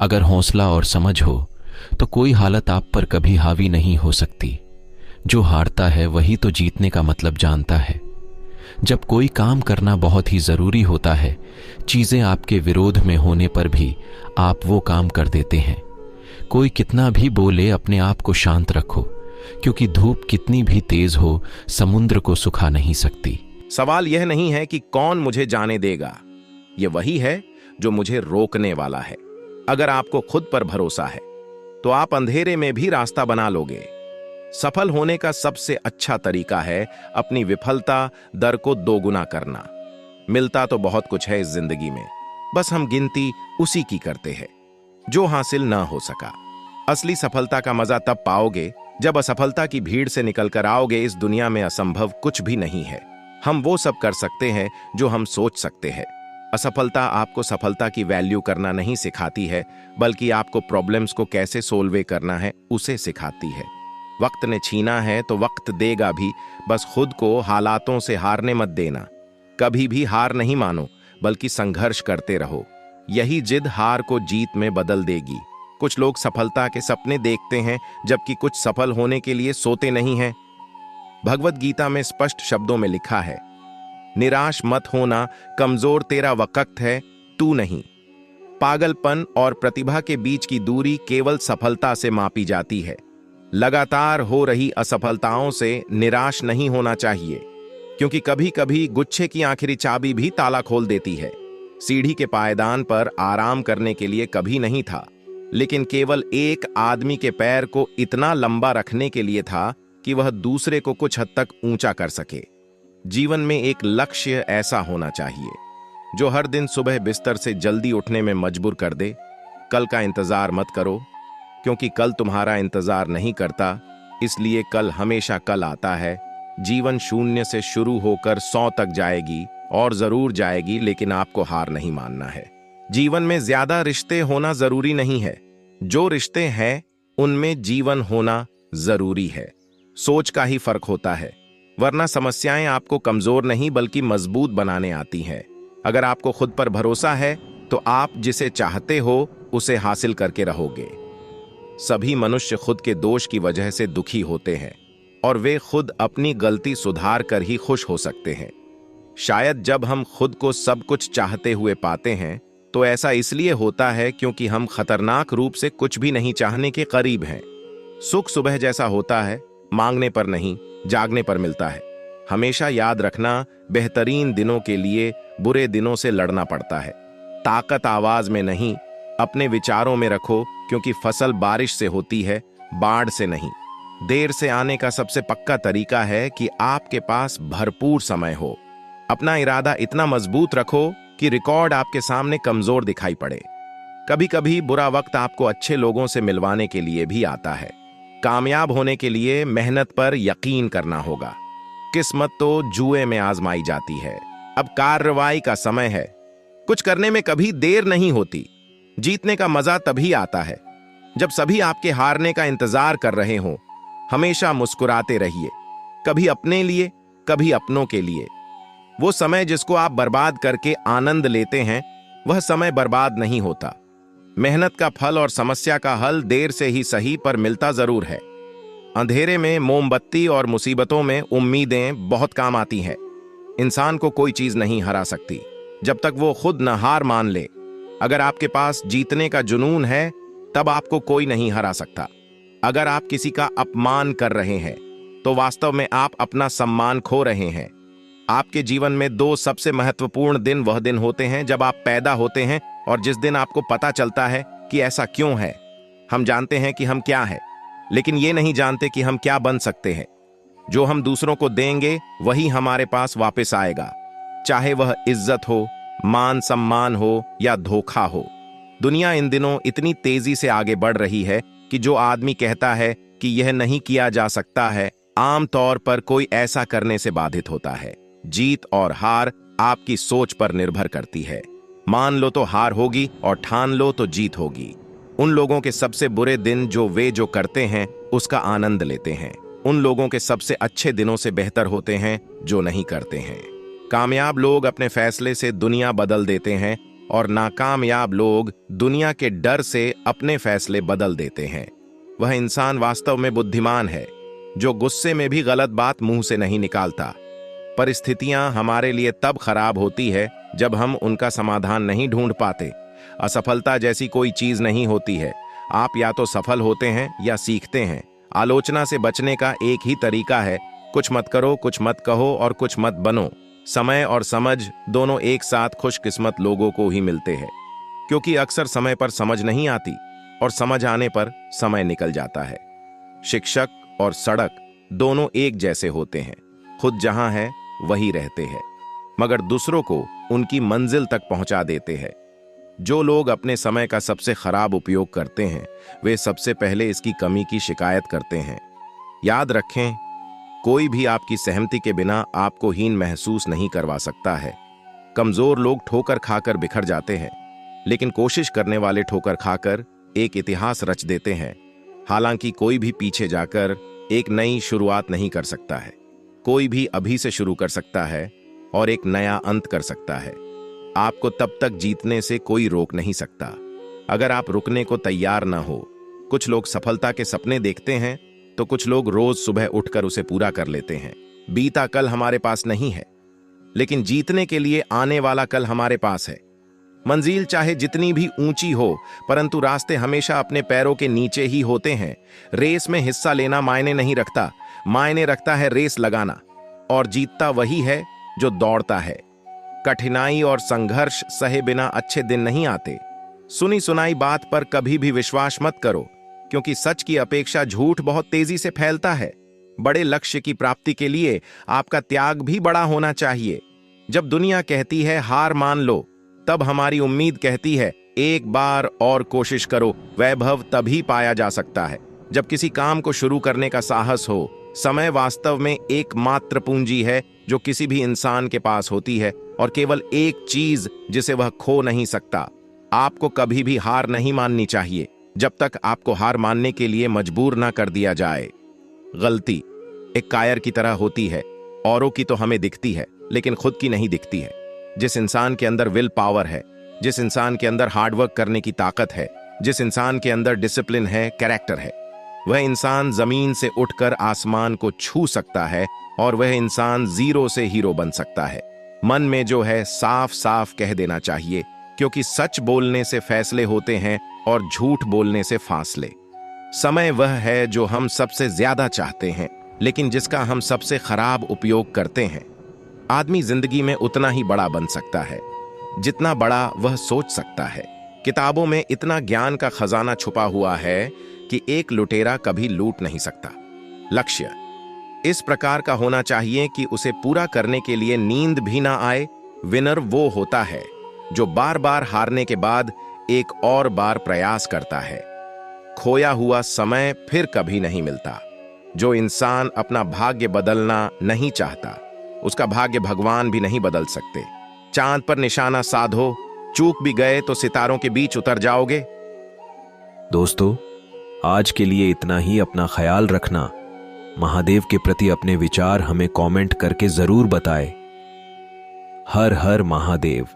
अगर हौसला और समझ हो तो कोई हालत आप पर कभी हावी नहीं हो सकती। जो हारता है वही तो जीतने का मतलब जानता है। जब कोई काम करना बहुत ही जरूरी होता है, चीजें आपके विरोध में होने पर भी आप वो काम कर देते हैं। कोई कितना भी बोले, अपने आप को शांत रखो, क्योंकि धूप कितनी भी तेज हो समुद्र को सुखा नहीं सकती। सवाल यह नहीं है कि कौन मुझे जाने देगा, ये वही है जो मुझे रोकने वाला है। अगर आपको खुद पर भरोसा है तो आप अंधेरे में भी रास्ता बना लोगे। सफल होने का सबसे अच्छा तरीका है अपनी विफलता दर को दोगुना करना। मिलता तो बहुत कुछ है इस जिंदगी में, बस हम गिनती उसी की करते हैं जो हासिल ना हो सका। असली सफलता का मजा तब पाओगे जब असफलता की भीड़ से निकलकर आओगे। इस दुनिया में असंभव कुछ भी नहीं है। हम वो सब कर सकते हैं जो हम सोच सकते हैं। असफलता आपको सफलता की वैल्यू करना नहीं सिखाती है, बल्कि आपको प्रॉब्लम्स को कैसे सोल्व करना है उसे सिखाती है। वक्त ने छीना है तो वक्त देगा भी, बस खुद को हालातों से हारने मत देना। कभी भी हार नहीं मानो, बल्कि संघर्ष करते रहो। यही जिद हार को जीत में बदल देगी। कुछ लोग सफलता के सपने देखते हैं, जबकि कुछ सफल होने के लिए सोते नहीं हैं। भगवत गीता में स्पष्ट शब्दों में लिखा है, निराश मत होना, कमजोर तेरा वक्त है, तू नहीं। पागलपन और प्रतिभा के बीच की दूरी केवल सफलता से मापी जाती है। लगातार हो रही असफलताओं से निराश नहीं होना चाहिए, क्योंकि कभी कभी गुच्छे की आखिरी चाबी भी ताला खोल देती है। सीढ़ी के पायदान पर आराम करने के लिए कभी नहीं था, लेकिन केवल एक आदमी के पैर को इतना लंबा रखने के लिए था कि वह दूसरे को कुछ हद तक ऊंचा कर सके। जीवन में एक लक्ष्य ऐसा होना चाहिए जो हर दिन सुबह बिस्तर से जल्दी उठने में मजबूर कर दे। कल का इंतजार मत करो, क्योंकि कल तुम्हारा इंतजार नहीं करता, इसलिए कल हमेशा कल आता है। जीवन शून्य से शुरू होकर 100 तक जाएगी और जरूर जाएगी, लेकिन आपको हार नहीं मानना है। जीवन में ज्यादा रिश्ते होना जरूरी नहीं है, जो रिश्ते हैं उनमें जीवन होना जरूरी है। सोच का ही फर्क होता है, वरना समस्याएं आपको कमजोर नहीं बल्कि मजबूत बनाने आती हैं। अगर आपको खुद पर भरोसा है तो आप जिसे चाहते हो उसे हासिल करके रहोगे। सभी मनुष्य खुद के दोष की वजह से दुखी होते हैं, और वे खुद अपनी गलती सुधार कर ही खुश हो सकते हैं। शायद जब हम खुद को सब कुछ चाहते हुए पाते हैं तो ऐसा इसलिए होता है क्योंकि हम खतरनाक रूप से कुछ भी नहीं चाहने के करीब हैं। सुख सुबह जैसा होता है, मांगने पर नहीं, जागने पर मिलता है। हमेशा याद रखना, बेहतरीन दिनों के लिए बुरे दिनों से लड़ना पड़ता है। ताकत आवाज में नहीं, अपने विचारों में रखो, क्योंकि फसल बारिश से होती है, बाढ़ से नहीं। देर से आने का सबसे पक्का तरीका है कि आपके पास भरपूर समय हो। अपना इरादा इतना मजबूत रखो कि रिकॉर्ड आपके सामने कमजोर दिखाई पड़े। कभी कभी बुरा वक्त आपको अच्छे लोगों से मिलवाने के लिए भी आता है। कामयाब होने के लिए मेहनत पर यकीन करना होगा। किस्मत तो जुए में आजमाई जाती है। अब कार्रवाई का समय है। कुछ करने में कभी देर नहीं होती। जीतने का मजा तभी आता है जब सभी आपके हारने का इंतजार कर रहे हों। हमेशा मुस्कुराते रहिए, कभी अपने लिए, कभी अपनों के लिए। वो समय जिसको आप बर्बाद करके आनंद लेते हैं, वह समय बर्बाद नहीं होता। मेहनत का फल और समस्या का हल देर से ही सही, पर मिलता जरूर है। अंधेरे में मोमबत्ती और मुसीबतों में उम्मीदें बहुत काम आती हैं। इंसान को कोई चीज नहीं हरा सकती जब तक वो खुद न हार मान ले। अगर आपके पास जीतने का जुनून है, तब आपको कोई नहीं हरा सकता। अगर आप किसी का अपमान कर रहे हैं तो वास्तव में आप अपना सम्मान खो रहे हैं। आपके जीवन में 2 सबसे महत्वपूर्ण दिन वह दिन होते हैं जब आप पैदा होते हैं और जिस दिन आपको पता चलता है कि ऐसा क्यों है। हम जानते हैं कि हम क्या हैं, लेकिन ये नहीं जानते कि हम क्या बन सकते हैं। जो हम दूसरों को देंगे वही हमारे पास वापस आएगा, चाहे वह इज्जत हो, मान सम्मान हो या धोखा हो। दुनिया इन दिनों इतनी तेजी से आगे बढ़ रही है कि जो आदमी कहता है कि यह नहीं किया जा सकता है, आमतौर पर कोई ऐसा करने से बाधित होता है। जीत और हार आपकी सोच पर निर्भर करती है। मान लो तो हार होगी और ठान लो तो जीत होगी। उन लोगों के सबसे बुरे दिन जो करते हैं उसका आनंद लेते हैं। उन लोगों के सबसे अच्छे दिनों से बेहतर होते हैं जो नहीं करते हैं। कामयाब लोग अपने फैसले से दुनिया बदल देते हैं, और नाकामयाब लोग दुनिया के डर से अपने फैसले बदल देते हैं। वह इंसान वास्तव में बुद्धिमान है जो गुस्से में भी गलत बात मुंह से नहीं निकालता। परिस्थितियां हमारे लिए तब खराब होती है जब हम उनका समाधान नहीं ढूंढ पाते। असफलता जैसी कोई चीज नहीं होती है। आप या तो सफल होते हैं या सीखते हैं। आलोचना से बचने का एक ही तरीका है, कुछ मत करो, कुछ मत कहो और कुछ मत बनो। समय और समझ दोनों एक साथ खुशकिस्मत लोगों को ही मिलते हैं, क्योंकि अक्सर समय पर समझ नहीं आती और समझ आने पर समय निकल जाता है। शिक्षक और सड़क दोनों एक जैसे होते हैं, खुद जहां है वही रहते हैं, मगर दूसरों को उनकी मंजिल तक पहुंचा देते हैं। जो लोग अपने समय का सबसे खराब उपयोग करते हैं, वे सबसे पहले इसकी कमी की शिकायत करते हैं। याद रखें, कोई भी आपकी सहमति के बिना आपको हीन महसूस नहीं करवा सकता है। कमजोर लोग ठोकर खाकर बिखर जाते हैं, लेकिन कोशिश करने वाले ठोकर खाकर एक इतिहास रच देते हैं। हालांकि कोई भी पीछे जाकर एक नई शुरुआत नहीं कर सकता है। कोई भी अभी से शुरू कर सकता है और एक नया अंत कर सकता है। आपको तब तक जीतने से कोई रोक नहीं सकता अगर आप रुकने को तैयार ना हो। कुछ लोग सफलता के सपने देखते हैं तो कुछ लोग रोज सुबह उठकर उसे पूरा कर लेते हैं। बीता कल हमारे पास नहीं है, लेकिन जीतने के लिए आने वाला कल हमारे पास है। मंजिल चाहे जितनी भी ऊंची हो, परंतु रास्ते हमेशा अपने पैरों के नीचे ही होते हैं। रेस में हिस्सा लेना मायने नहीं रखता, मायने रखता है रेस लगाना, और जीतता वही है जो दौड़ता है। कठिनाई और संघर्ष सहे बिना अच्छे दिन नहीं आते। सुनी सुनाई बात पर कभी भी विश्वास मत करो, क्योंकि सच की अपेक्षा झूठ बहुत तेजी से फैलता है। बड़े लक्ष्य की प्राप्ति के लिए आपका त्याग भी बड़ा होना चाहिए। जब दुनिया कहती है हार मान लो, तब हमारी उम्मीद कहती है एक बार और कोशिश करो। वैभव तभी पाया जा सकता है जब किसी काम को शुरू करने का साहस हो। समय वास्तव में एकमात्र पूंजी है जो किसी भी इंसान के पास होती है, और केवल एक चीज जिसे वह खो नहीं सकता। आपको कभी भी हार नहीं माननी चाहिए जब तक आपको हार मानने के लिए मजबूर ना कर दिया जाए। गलती एक कायर की तरह होती है, औरों की तो हमें दिखती है लेकिन खुद की नहीं दिखती है। जिस इंसान के अंदर विल पावर है, जिस इंसान के अंदर हार्डवर्क करने की ताकत है, जिस इंसान के अंदर डिसिप्लिन है, कैरेक्टर है, वह इंसान जमीन से उठकर आसमान को छू सकता है, और वह इंसान जीरो से हीरो बन सकता है। मन में जो है साफ साफ कह देना चाहिए, क्योंकि सच बोलने से फैसले होते हैं और झूठ बोलने से फासले। समय वह है जो हम सबसे ज्यादा चाहते हैं, लेकिन जिसका हम सबसे खराब उपयोग करते हैं। आदमी जिंदगी में उतना ही बड़ा बन सकता है जितना बड़ा वह सोच सकता है। किताबों में इतना ज्ञान का खजाना छुपा हुआ है कि एक लुटेरा कभी लूट नहीं सकता। लक्ष्य इस प्रकार का होना चाहिए कि उसे पूरा करने के लिए नींद भी ना आए। विनर वो होता है जो बार बार हारने के बाद एक और बार प्रयास करता है। खोया हुआ समय फिर कभी नहीं मिलता। जो इंसान अपना भाग्य बदलना नहीं चाहता, उसका भाग्य भगवान भी नहीं बदल सकते। चांद पर निशाना साधो, चूक भी गए तो सितारों के बीच उतर जाओगे। दोस्तों, आज के लिए इतना ही। अपना ख्याल रखना। महादेव के प्रति अपने विचार हमें कमेंट करके जरूर बताएं। हर हर महादेव।